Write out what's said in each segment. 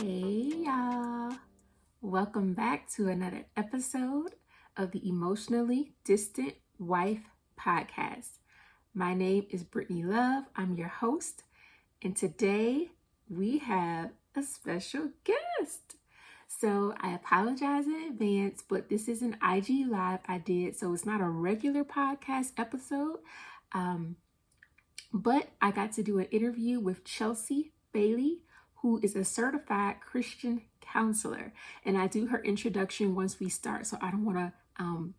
Hey y'all, welcome back to another episode of the Emotionally Distant Wife podcast. My name is Brittany Love, I'm your host, and today we have a special guest. So I apologize in advance, but this is an IG live I did, so it's not a regular podcast episode. But I got to do an interview with Chelsea Bailey, who is a certified Christian counselor. And I do her introduction once we start, so I don't want to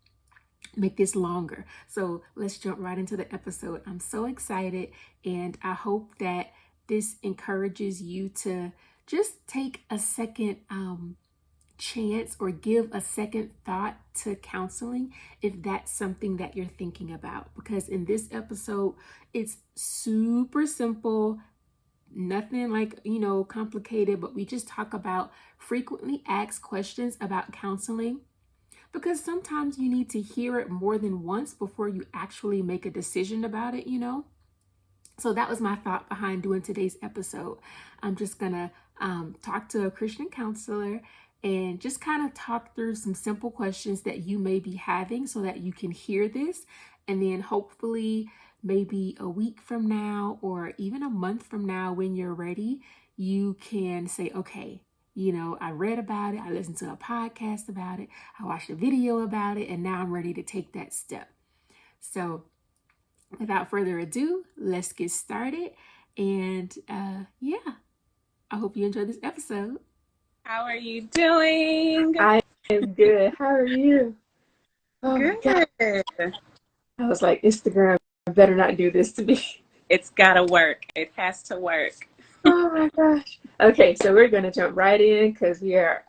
make this longer. So let's jump right into the episode. I'm so excited, and I hope that this encourages you to just take a second chance or give a second thought to counseling if that's something that you're thinking about, because in this episode it's super simple, nothing like complicated, but we just talk about frequently asked questions about counseling, because sometimes you need to hear it more than once before you actually make a decision about it. So that was my thought behind doing today's episode. I'm just gonna talk to a Christian counselor and just kind of talk through some simple questions that you may be having so that you can hear this. And then hopefully maybe a week from now or even a month from now, when you're ready, you can say, okay, I read about it, I listened to a podcast about it, I watched a video about it, and now I'm ready to take that step. So without further ado, let's get started. And I hope you enjoy this episode. How are you doing? I am good. How are you? Oh Good. my God. I was like, Instagram better not do this to me. It's gotta work. It has to work. Oh my gosh. Okay, so we're gonna jump right in because we are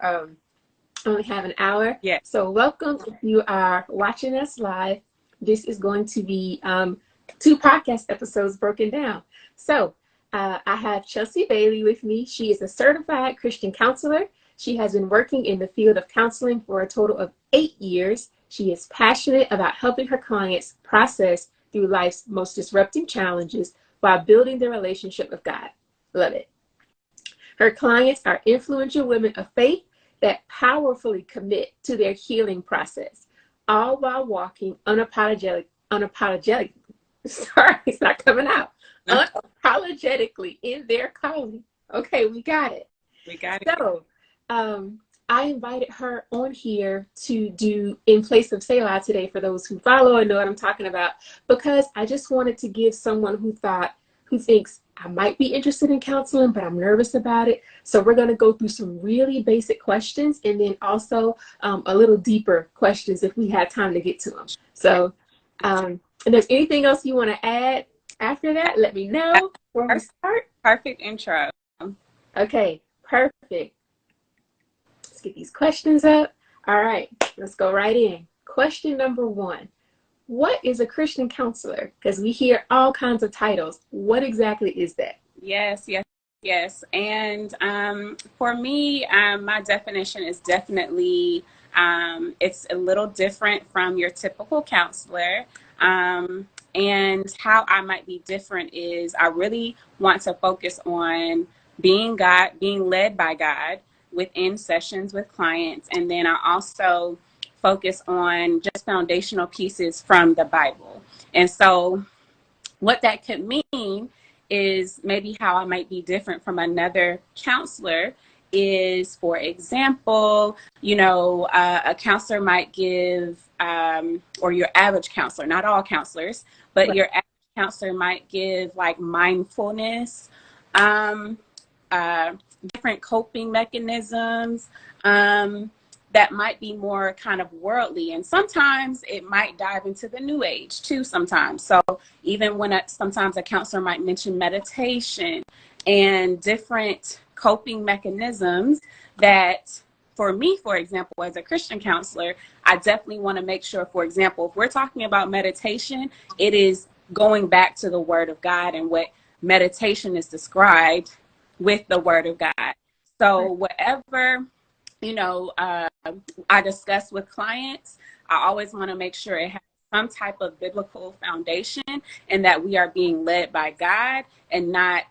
only have an hour. Yeah. So welcome if you are watching us live. This is going to be 2 podcast episodes broken down. So I have Chelsea Bailey with me. She is a certified Christian counselor. She has been working in the field of counseling for a total of 8 years. She is passionate about helping her clients process through life's most disrupting challenges while building their relationship with God. Love it. Her clients are influential women of faith that powerfully commit to their healing process, all while walking unapologetically. Sorry, it's not coming out. Unapologetically in their calling. Okay, we got it. So, I invited her on here to do In Place of Selah today, for those who follow and know what I'm talking about, because I just wanted to give someone who thinks I might be interested in counseling, but I'm nervous about it. So we're going to go through some really basic questions, and then also a little deeper questions if we have time to get to them. So, if there's anything else you want to add after that, let me know before we start. Perfect intro. Okay, perfect. Let's get these questions up. All right, let's go right in. Question number 1. What is a Christian counselor? Because we hear all kinds of titles. What exactly is that? Yes. And for me, my definition is definitely, it's a little different from your typical counselor. And how I might be different is I really want to focus on being led by God within sessions with clients. And then I also focus on just foundational pieces from the Bible. And so what that could mean is maybe how I might be different from another counselor is, for example, a counselor might give, or your average counselor, not all counselors, but right. Your average counselor might give like mindfulness, different coping mechanisms, that might be more kind of worldly. And sometimes it might dive into the new age too sometimes. So even when sometimes a counselor might mention meditation and different coping mechanisms that, for me, for example, as a Christian counselor, I definitely want to make sure, for example, if we're talking about meditation, it is going back to the Word of God and what meditation is described with the Word of God. So whatever I discuss with clients, I always want to make sure it has some type of biblical foundation and that we are being led by God and not,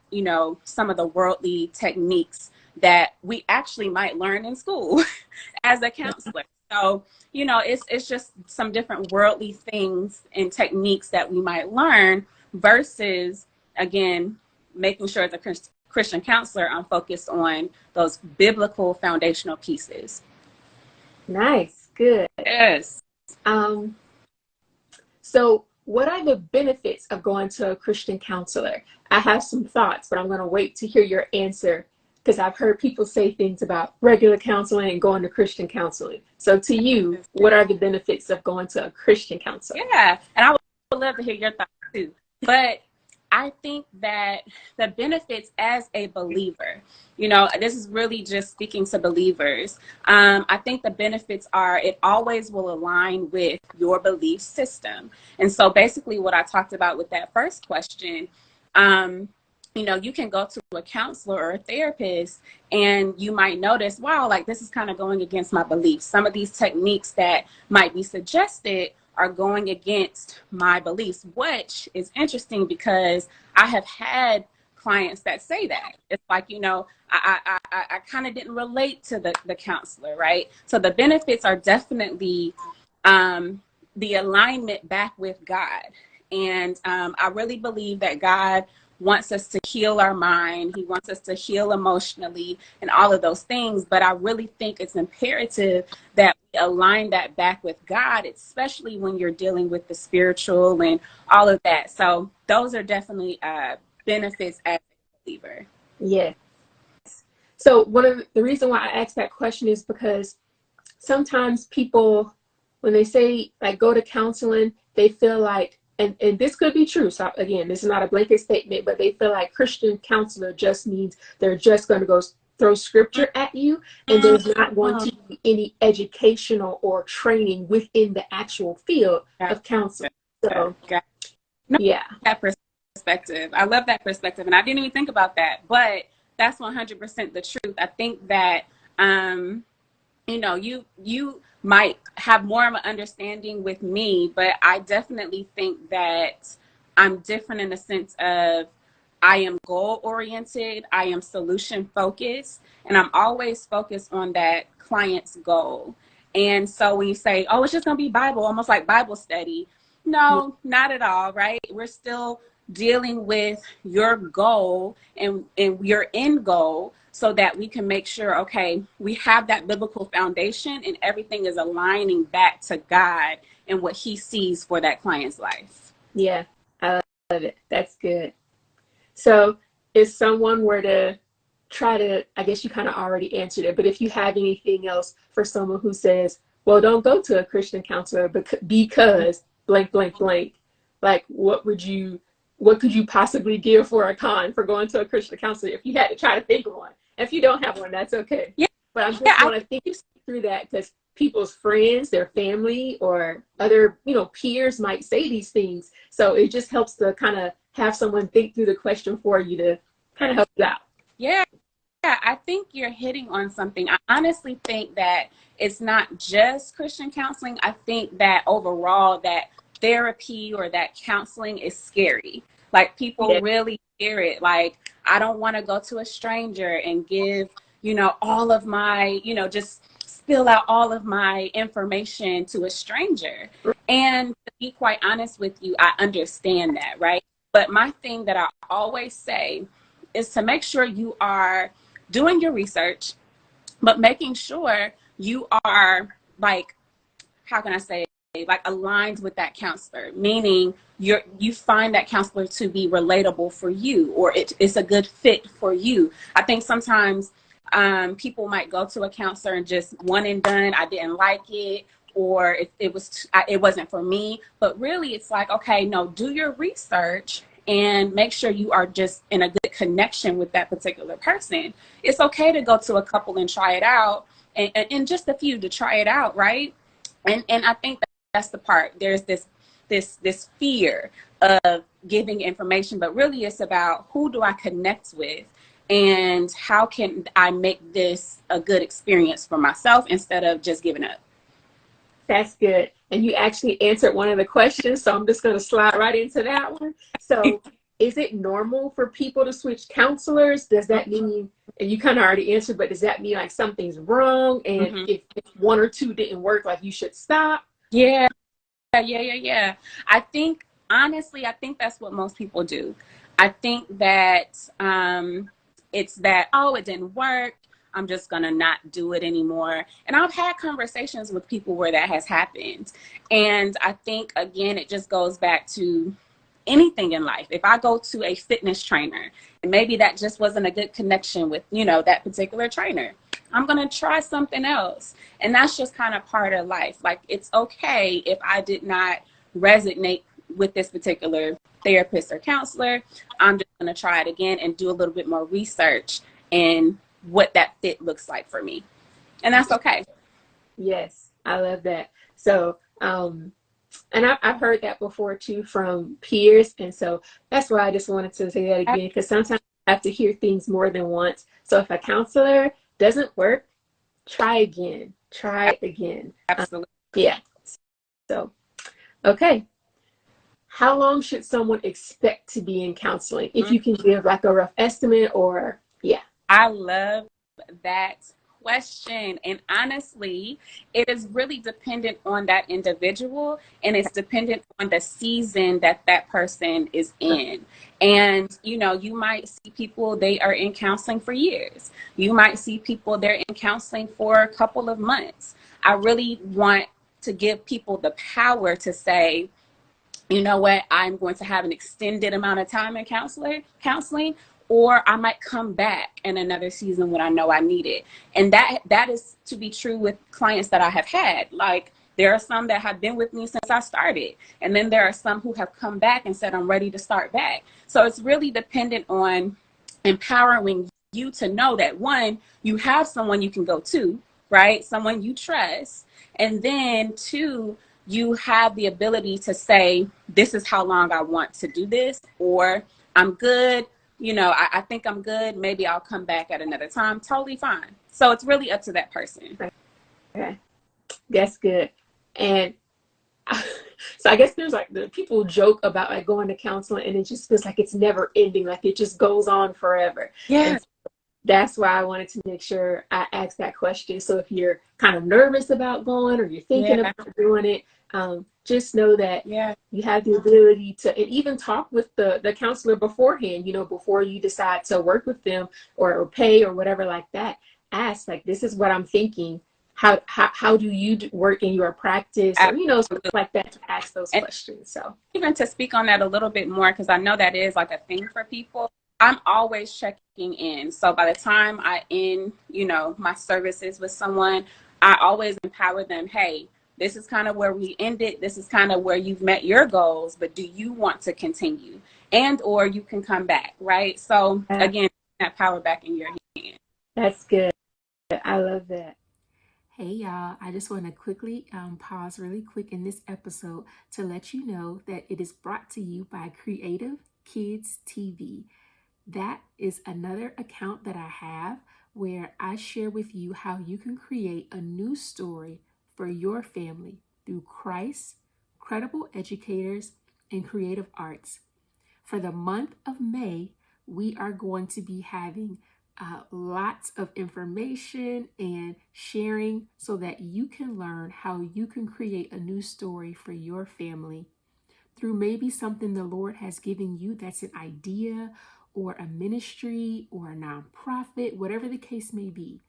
some of the worldly techniques that we actually might learn in school as a counselor. So, you know, it's just some different worldly things and techniques that we might learn versus, again, making sure as a Christian counselor, I'm focused on those biblical foundational pieces. Nice, good. Yes. Um, so what are the benefits of going to a Christian counselor? I have some thoughts, but I'm going to wait to hear your answer because I've heard people say things about regular counseling and going to Christian counseling. So to you, what are the benefits of going to a Christian counselor? Yeah, and I would love to hear your thoughts too. But I think that the benefits as a believer, you know, this is really just speaking to believers. I think the benefits are it always will align with your belief system. And so basically what I talked about with that first question, you know, you can go to a counselor or a therapist and you might notice, wow, like this is kind of going against my beliefs. Some of these techniques that might be suggested are going against my beliefs, which is interesting because I have had clients that say that. It's like, you know, I kind of didn't relate to the counselor, right? So the benefits are definitely the alignment back with God. And I really believe that God wants us to heal our mind. He wants us to heal emotionally and all of those things. But I really think it's imperative that we align that back with God, especially when you're dealing with the spiritual and all of that. So those are definitely benefits as a believer. Yes. So one of the reason why I asked that question is because sometimes people, when they say like go to counseling, they feel like, and this could be true. So again, this is not a blanket statement, but they feel like Christian counselor just means they're just going to go throw scripture at you, and there's not going to be any educational or training within the actual field of counseling. So yeah, that perspective. I love that perspective, and I didn't even think about that, but that's 100% the truth. I think that you know, you might have more of an understanding with me, but I definitely think that I'm different in the sense of I am goal oriented, I am solution focused, and I'm always focused on that client's goal. And so when you say, oh, it's just going to be Bible, almost like Bible study, no, not at all, right? We're still dealing with your goal and your end goal so that we can make sure, okay, we have that biblical foundation and everything is aligning back to God and what he sees for that client's life. Yeah, I love it. That's good. So if someone were to try to, I guess you kind of already answered it, but if you have anything else for someone who says, well, don't go to a Christian counselor because blank, blank, blank, like what could you possibly give for a con for going to a Christian counselor if you had to try to think of one? If you don't have one, that's okay. Yeah. But I just want to think through that because people's friends, their family, or other, peers might say these things. So it just helps to kind of have someone think through the question for you to kind of help you out. Yeah. Yeah, I think you're hitting on something. I honestly think that it's not just Christian counseling. I think that overall that therapy or that counseling is scary. Like people really fear it. Like I don't want to go to a stranger and give, all of my, just spill out all of my information to a stranger. And to be quite honest with you, I understand that, right? But my thing that I always say is to make sure you are doing your research, but making sure you are like, how can I say, like aligned with that counselor, meaning you find that counselor to be relatable for you, or it's a good fit for you. I think sometimes people might go to a counselor and just one and done, I didn't like it, or it wasn't for me. But really it's like, okay, no, do your research and make sure you are just in a good connection with that particular person. It's okay to go to a couple and try it out, and just a few to try it out, right? And I think that's the part. There's this fear of giving information, but really it's about who do I connect with and how can I make this a good experience for myself instead of just giving up. That's good. And you actually answered one of the questions, so I'm just going to slide right into that one. So is it normal for people to switch counselors? Does that mean And you kind of already answered, but does that mean like something's wrong? And Hmm. if one or two didn't work, like you should stop? Yeah, yeah. I think, honestly, I think that's what most people do. I think that it's that, oh, it didn't work. I'm just going to not do it anymore. And I've had conversations with people where that has happened. And I think, again, it just goes back to anything in life. If I go to a fitness trainer and maybe that just wasn't a good connection with, that particular trainer, I'm going to try something else. And that's just kind of part of life. Like, it's okay if I did not resonate with this particular therapist or counselor. I'm just going to try it again and do a little bit more research in what that fit looks like for me. And that's okay. Yes, I love that. So, and I've heard that before too from peers. And so that's why I just wanted to say that again, because sometimes I have to hear things more than once. So if a counselor doesn't work, try again, try again. Absolutely. Yeah. So, okay. How long should someone expect to be in counseling? If you can give like a rough estimate or, yeah. I love that question. And honestly, it is really dependent on that individual and it's dependent on the season that that person is in. And, you might see people, they are in counseling for years. You might see people, they're in counseling for a couple of months. I really want to give people the power to say, you know what, I'm going to have an extended amount of time in counseling, or I might come back in another season when I know I need it. And that is to be true with clients that I have had. Like, there are some that have been with me since I started, and then there are some who have come back and said, I'm ready to start back. So it's really dependent on empowering you to know that, one, you have someone you can go to, right? Someone you trust. And then two, you have the ability to say, this is how long I want to do this, or I'm good. I think I'm good. Maybe I'll come back at another time. Totally fine. So it's really up to that person. Okay. That's good. And so I guess there's like the people joke about like going to counseling and it just feels like it's never ending, like it just goes on forever. Yeah. And that's why I wanted to make sure I asked that question. So if you're kind of nervous about going or you're thinking Yeah. about doing it, just know that Yeah. you have the ability to, and even talk with the counselor beforehand, before you decide to work with them or pay or whatever like that. Ask, like, this is what I'm thinking. How do you work in your practice, or stuff Absolutely. like that, to ask those And questions. So even to speak on that a little bit more, because I know that is like a thing for people, I'm always checking in. So by the time I end, my services with someone, I always empower them. Hey, this is kind of where we ended. This is kind of where you've met your goals, but do you want to continue? And or you can come back, right? So again, that power back in your hand. that's good. I love that. Hey y'all, I just want to quickly pause really quick in this episode to let you know that it is brought to you by Creative Kids TV. That is another account that I have where I share with you how you can create a new story for your family through Christ, credible educators, and creative arts. For the month of May, we are going to be having lots of information and sharing so that you can learn how you can create a new story for your family through maybe something the Lord has given you that's an idea or a ministry or a nonprofit, whatever the case may be.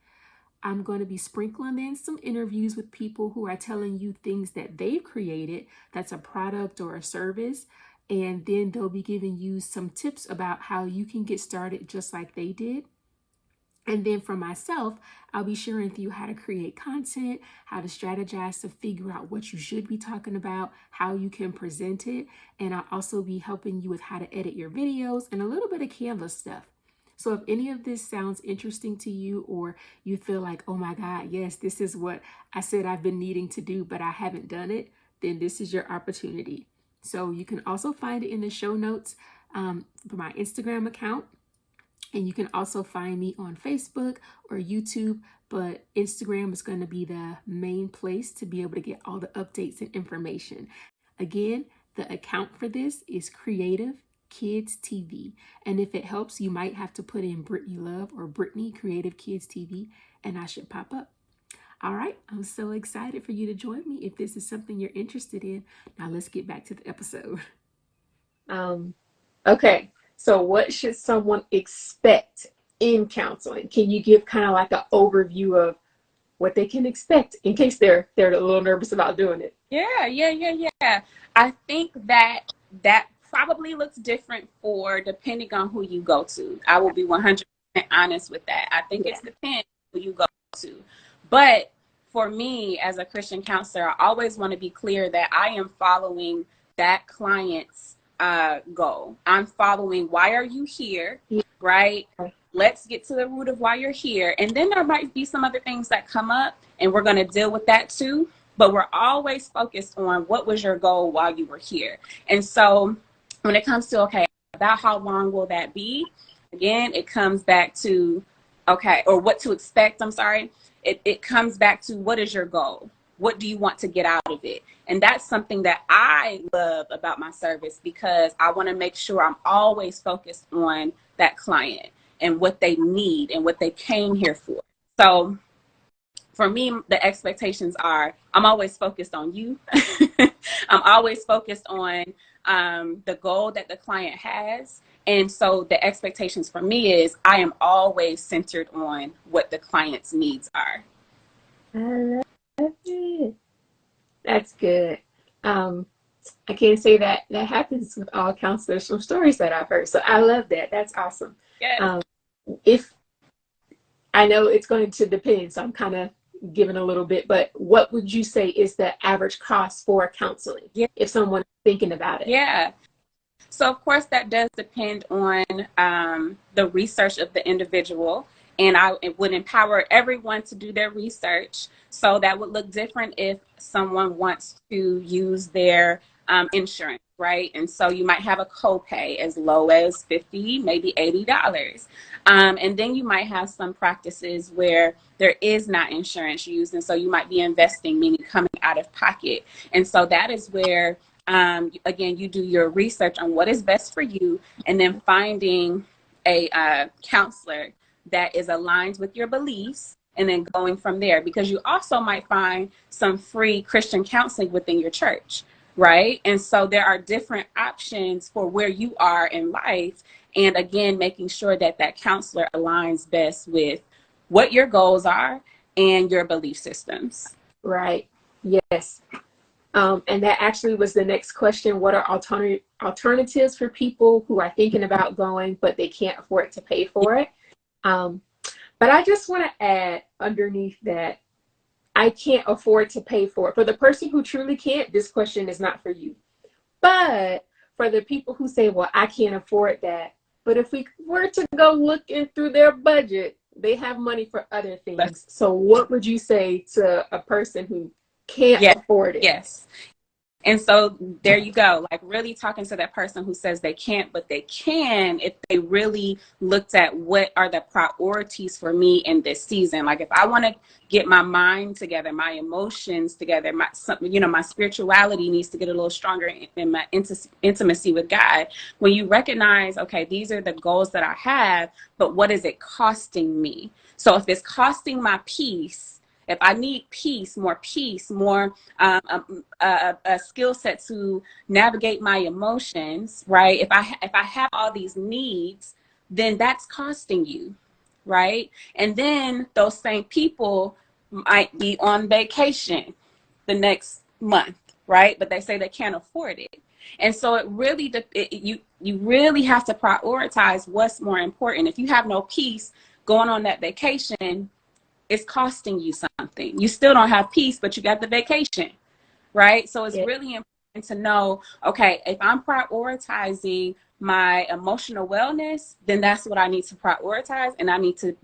I'm going to be sprinkling in some interviews with people who are telling you things that they've created that's a product or a service. And then they'll be giving you some tips about how you can get started just like they did. And then for myself, I'll be sharing with you how to create content, how to strategize to figure out what you should be talking about, how you can present it. And I'll also be helping you with how to edit your videos and a little bit of Canva stuff. So if any of this sounds interesting to you, or you feel like, oh my God, yes, this is what I said I've been needing to do, but I haven't done it, then this is your opportunity. So you can also find it in the show notes for my Instagram account. And you can also find me on Facebook or YouTube, but Instagram is going to be the main place to be able to get all the updates and information. Again, the account for this is Creative Kids TV. And if it helps, you might have to put in Brittany Love or Brittany Creative Kids TV, and I should pop up. All right, I'm so excited for you to join me if this is something you're interested in. Now let's get back to the episode. Okay, so what should someone expect in counseling? Can you give kind of like an overview of what they can expect in case they're a little nervous about doing it? Yeah. I think that probably looks different for depending on who you go to. I will be 100% honest with that. I think it's depends who you go to. But for me, as a Christian counselor, I always want to be clear that I am following that client's goal. I'm following, why are you here, right? Let's get to the root of why you're here. And then there might be some other things that come up, and we're going to deal with that too. But we're always focused on what was your goal while you were here. And so when it comes to, okay, about how long will that be? Again, it comes back to, okay, or what to expect, I'm sorry. It comes back to, what is your goal? What do you want to get out of it? And that's something that I love about my service, because I want to make sure I'm always focused on that client and what they need and what they came here for. So for me, the expectations are, I'm always focused on you. I'm always focused on the goal that the client has. And so the expectations for me is, I am always centered on what the client's needs are. I love it. That's good. I can't say that happens with all counselors from stories that I've heard. So I love that. That's awesome. Yeah. If I know it's going to depend, so I'm kind of giving a little bit, but what would you say is the average cost for counseling if someone's thinking about it? Yeah. So of course that does depend on the research of the individual, and it would empower everyone to do their research. So that would look different if someone wants to use their insurance, right? And so you might have a copay as low as $50, maybe $80. And then you might have some practices where there is not insurance used, and so you might be investing, meaning coming out of pocket. And so that is where again, you do your research on what is best for you, and then finding a counselor that is aligned with your beliefs, and then going from there, because you also might find some free Christian counseling within your church, right? And so there are different options for where you are in life, and again, making sure that that counselor aligns best with what your goals are and your belief systems. Right. Yes. And that actually was the next question. What are alternatives for people who are thinking about going, but they can't afford to pay for it? But I just want to add underneath that, I can't afford to pay for it. For the person who truly can't, this question is not for you. But for the people who say, well, I can't afford that, but if we were to go looking through their budget, they have money for other things. So what would you say to a person who can't afford it? Yes. And so there you go, like really talking to that person who says they can't, but they can, if they really looked at what are the priorities for me in this season. Like if I want to get my mind together, my emotions together, my spirituality needs to get a little stronger in my intimacy with God. When you recognize, okay, these are the goals that I have, but what is it costing me? So if it's costing my peace, if I need peace, more a skill set to navigate my emotions, right? If I have all these needs, then that's costing you, right? And then those same people might be on vacation the next month, right? But they say they can't afford it. And so it really, you really have to prioritize what's more important. If you have no peace going on that vacation, it's costing you something. You still don't have peace, but you got the vacation, right? So it's really important to know, okay, if I'm prioritizing my emotional wellness, then that's what I need to prioritize. And I need to,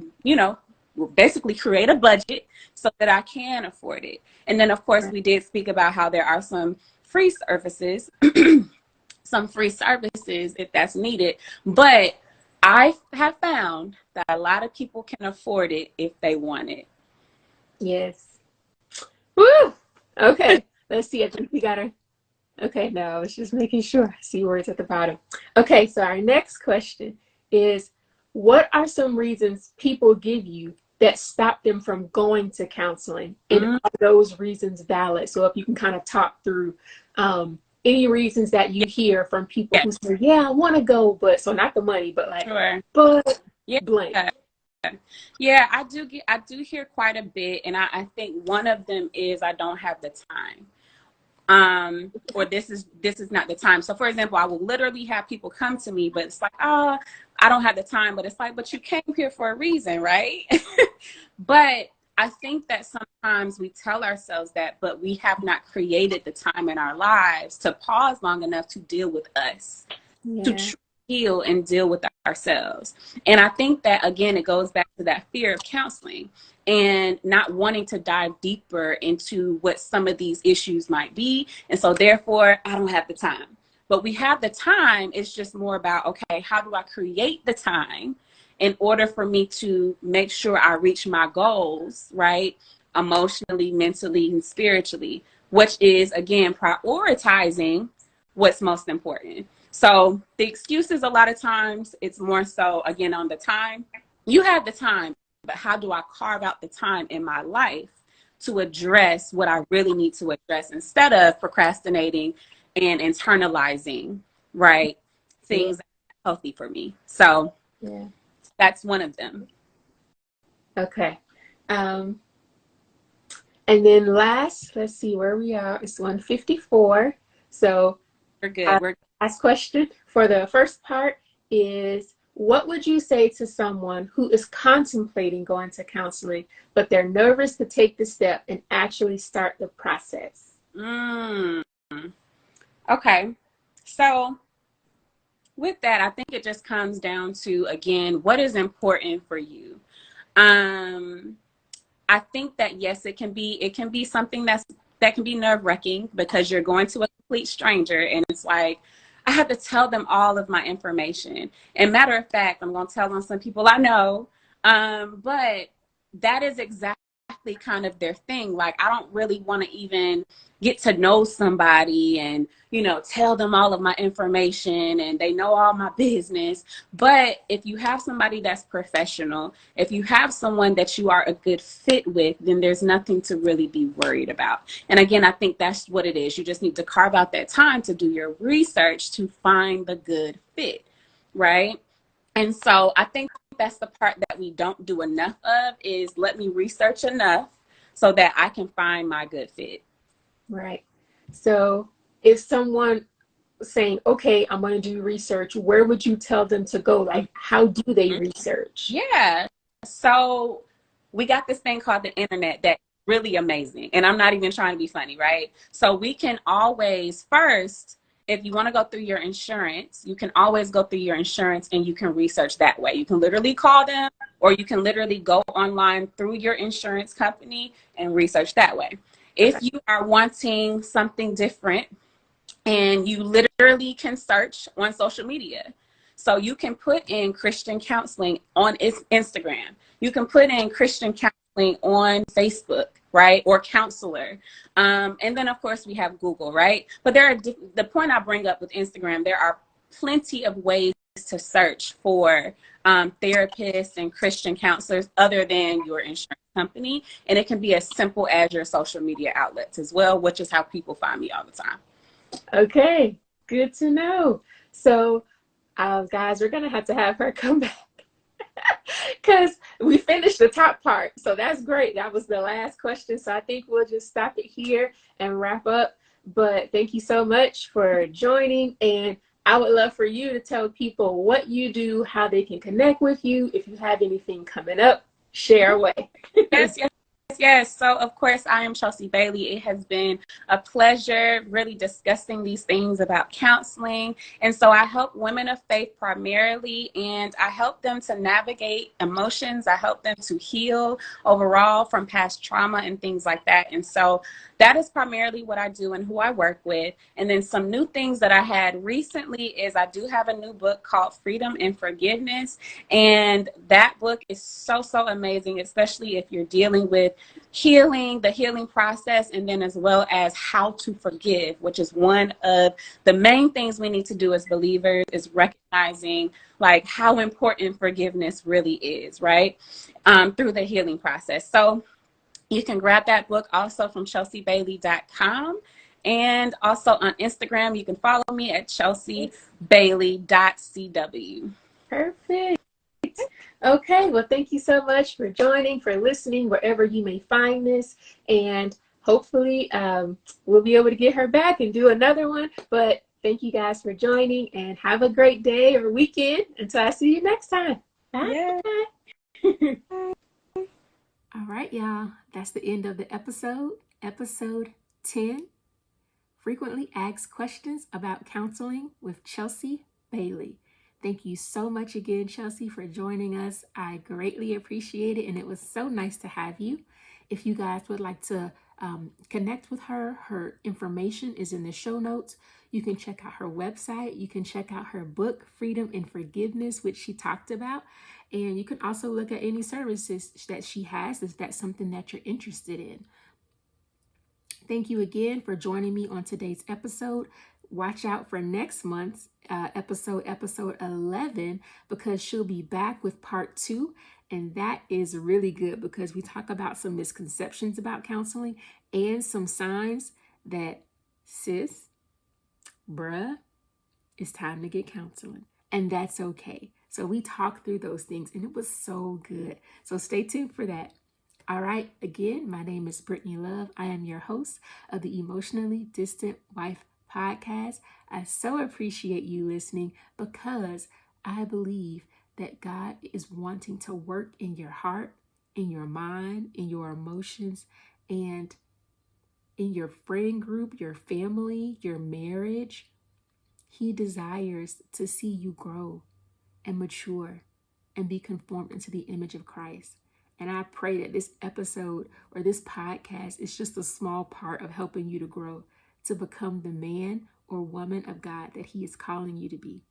basically create a budget so that I can afford it. And then, of course, we did speak about how there are some free services, if that's needed. But I have found that a lot of people can afford it if they want it. Yes. Woo! Okay. Let's see. I think we got Okay, no, I was just making sure. I see where it's at the bottom. Okay, so our next question is, what are some reasons people give you that stop them from going to counseling? And Mm, are those reasons valid? So if you can kind of talk through any reasons that you yeah, hear from people yeah, who say, yeah, I want to go, but so not the money, but like, sure. but Yeah. blank. Yeah, I do hear quite a bit, and I think one of them is I don't have the time. Or this is not the time. So for example, I will literally have people come to me, but it's like, oh, I don't have the time. But it's like, but you came here for a reason, right? But I think that sometimes we tell ourselves that, but we have not created the time in our lives to pause long enough to deal with us, to Yeah, heal and deal with ourselves. And I think that, again, it goes back to that fear of counseling and not wanting to dive deeper into what some of these issues might be. And so, therefore, I don't have the time. But we have the time. It's just more about, okay, how do I create the time in order for me to make sure I reach my goals, right? Emotionally, mentally, and spiritually, which is, again, prioritizing what's most important. So the excuses, a lot of times, it's more so, again, on the time. You have the time, but how do I carve out the time in my life to address what I really need to address instead of procrastinating and internalizing, right? yeah, Things that are healthy for me. So yeah. that's one of them. Okay. Um, and then last, let's see where we are. It's 154. So We're our good. We're last question for the first part is, what would you say to someone who is contemplating going to counseling, but they're nervous to take the step and actually start the process? mm, okay. So with that, I think it just comes down to, again, what is important for you. Um, I think that yes, it can be something that can be nerve-wracking because you're going to a complete stranger and it's like I have to tell them all of my information. And matter of fact, I'm going to tell on some people I know, but that is exactly kind of their thing. Like I don't really want to even get to know somebody and tell them all of my information and they know all my business. But if you have somebody that's professional, if you have someone that you are a good fit with, then there's nothing to really be worried about. And again, I think that's what it is. You just need to carve out that time to do your research to find the good fit, right? And so I think that's the part that we don't do enough of is let me research enough so that I can find my good fit. Right. So if someone saying, okay, I'm going to do research, where would you tell them to go? Like, how do they research? Yeah. So we got this thing called the internet that's really amazing. And I'm not even trying to be funny, right? So we can always first, if you want to go through your insurance, you can always go through your insurance and you can research that way. You can literally call them or you can literally go online through your insurance company and research that way. Okay. If you are wanting something different, and you literally can search on social media. So you can put in Christian counseling on Instagram. You can put in Christian counseling on Facebook, right? Or counselor. And then, of course, we have Google, right? But the point I bring up with Instagram, there are plenty of ways to search for therapists and Christian counselors other than your insurance company. And it can be as simple as your social media outlets as well, which is how people find me all the time. Okay. Good to know. So, guys, we're going to have her come back because we finished the top part. So that's great. That was the last question. So I think we'll just stop it here and wrap up. But thank you so much for joining. And I would love for you to tell people what you do, how they can connect with you. If you have anything coming up, share away. Yes, yes, yes. So, of course, I am Chelsea Bailey. It has been a pleasure really discussing these things about counseling. And so I help women of faith primarily, and I help them to navigate emotions. I help them to heal overall from past trauma and things like that. And so that is primarily what I do and who I work with. And then some new things that I had recently is I do have a new book called Freedom and Forgiveness. And that book is so, so amazing, especially if you're dealing with healing, the healing process, and then as well as how to forgive, which is one of the main things we need to do as believers, is recognizing like how important forgiveness really is, right? Through the healing process. So you can grab that book also from chelseabailey.com. And also on Instagram, you can follow me at chelseabailey.cw. Perfect. Okay, well, thank you so much for joining, for listening, wherever you may find this. And hopefully we'll be able to get her back and do another one. But thank you guys for joining, and have a great day or weekend until I see you next time. Bye. Yeah. All right, y'all. That's the end of the episode. Episode 10. Frequently asked questions about counseling with Chelsea Bailey. Thank you so much again, Chelsea, for joining us. I greatly appreciate it, and it was so nice to have you. If you guys would like to connect with her, her information is in the show notes. You can check out her website. You can check out her book, Freedom and Forgiveness, which she talked about. And you can also look at any services that she has if that's something that you're interested in. Thank you again for joining me on today's episode. Watch out for next month's episode 11, because she'll be back with part 2. And that is really good because we talk about some misconceptions about counseling and some signs that, sis, bruh, it's time to get counseling. And that's okay. So we talked through those things and it was so good. So stay tuned for that. All right. Again, my name is Brittany Love. I am your host of the Emotionally Distant Wife podcast. I so appreciate you listening because I believe that God is wanting to work in your heart, in your mind, in your emotions, and in your friend group, your family, your marriage. He desires to see you grow and mature and be conformed into the image of Christ. And I pray that this episode or this podcast is just a small part of helping you to grow, to become the man or woman of God that He is calling you to be.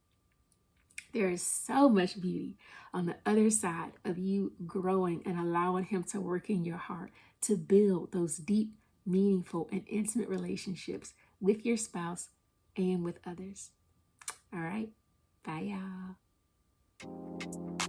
There is so much beauty on the other side of you growing and allowing Him to work in your heart to build those deep, meaningful, and intimate relationships with your spouse and with others. All right. Bye, y'all.